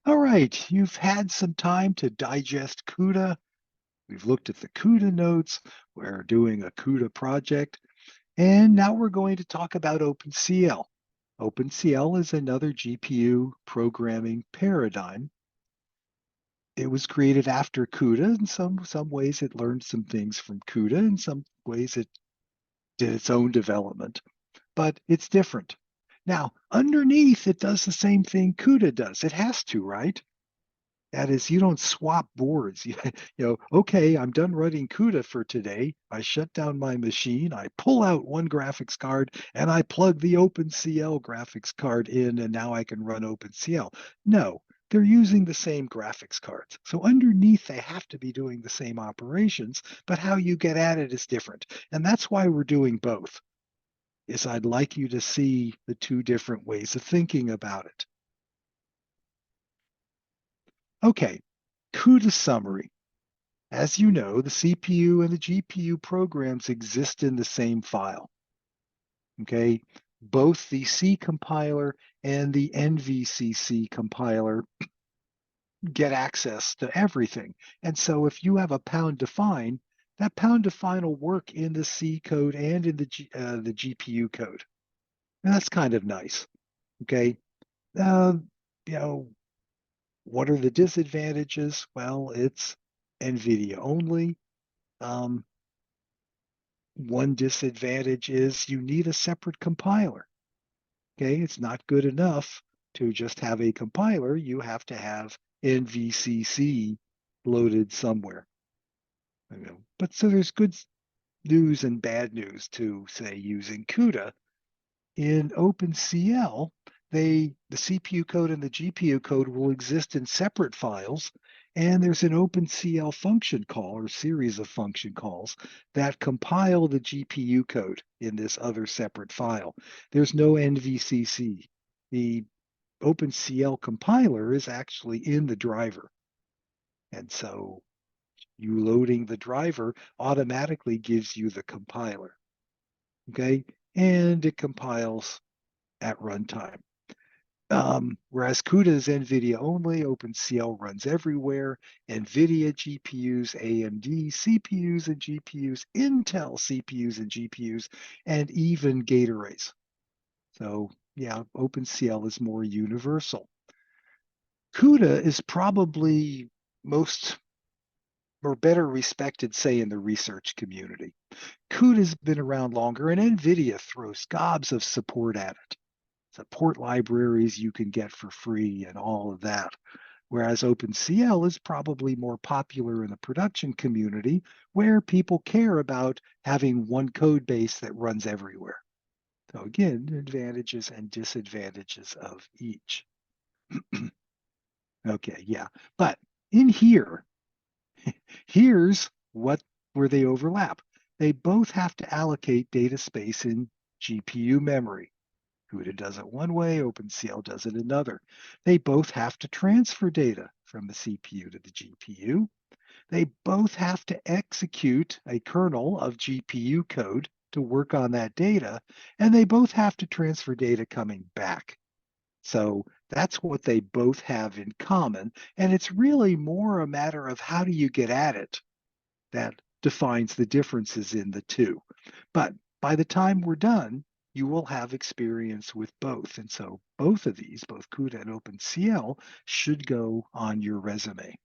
All right, you've had some time to digest CUDA. We've looked at the CUDA notes. We're doing a CUDA project. And now we're going to talk about OpenCL. OpenCL is another GPU programming paradigm. It was created after CUDA. In some ways, it learned some things from CUDA. In some ways, it did its own development. But it's different. Now, underneath, it does the same thing CUDA does. It has to, right? That is, you don't swap boards. Okay, I'm done running CUDA for today. I shut down my machine, I pull out one graphics card, and I plug the OpenCL graphics card in, and now I can run OpenCL. No, they're using the same graphics cards. So underneath, they have to be doing the same operations, but how you get at it is different. And that's why we're doing both, is I'd like you to see the two different ways of thinking about it. Okay, CUDA summary. As you know, the CPU and the GPU programs exist in the same file. Okay, both the C compiler and the NVCC compiler get access to everything. And so if you have a pound define, that pound define will work in the C code and in the GPU code. And that's kind of nice. Okay. Uh, you know, what are the disadvantages? Well, it's NVIDIA only. Um, One disadvantage is you need a separate compiler. Okay, it's not good enough to just have a compiler. You have to have NVCC loaded somewhere. But so there's good news and bad news to say using CUDA. In OpenCL, the CPU code and the GPU code will exist in separate files, and there's an OpenCL function call or series of function calls that compile the GPU code in this other separate file. There's no NVCC. The OpenCL compiler is actually in the driver. And so you loading the driver automatically gives you the compiler. Okay, and it compiles at runtime. Whereas CUDA is NVIDIA only, OpenCL runs everywhere. NVIDIA GPUs, AMD CPUs and GPUs, Intel CPUs and GPUs, and even gate arrays. So yeah, OpenCL is more universal. CUDA is probably most or better respected, say, in the research community. CUDA's been around longer, and NVIDIA throws gobs of support at it. Support libraries you can get for free and all of that. Whereas OpenCL is probably more popular in the production community where people care about having one code base that runs everywhere. So again, advantages and disadvantages of each. Okay, yeah. But in here, here's where they overlap. They both have to allocate data space in GPU memory. CUDA does it one way, OpenCL does it another. They both have to transfer data from the CPU to the GPU. They both have to execute a kernel of GPU code to work on that data, and they both have to transfer data coming back. So that's what they both have in common. And it's really more a matter of how do you get at it that defines the differences in the two. But by the time we're done, you will have experience with both. And so both of these, both CUDA and OpenCL, should go on your resume.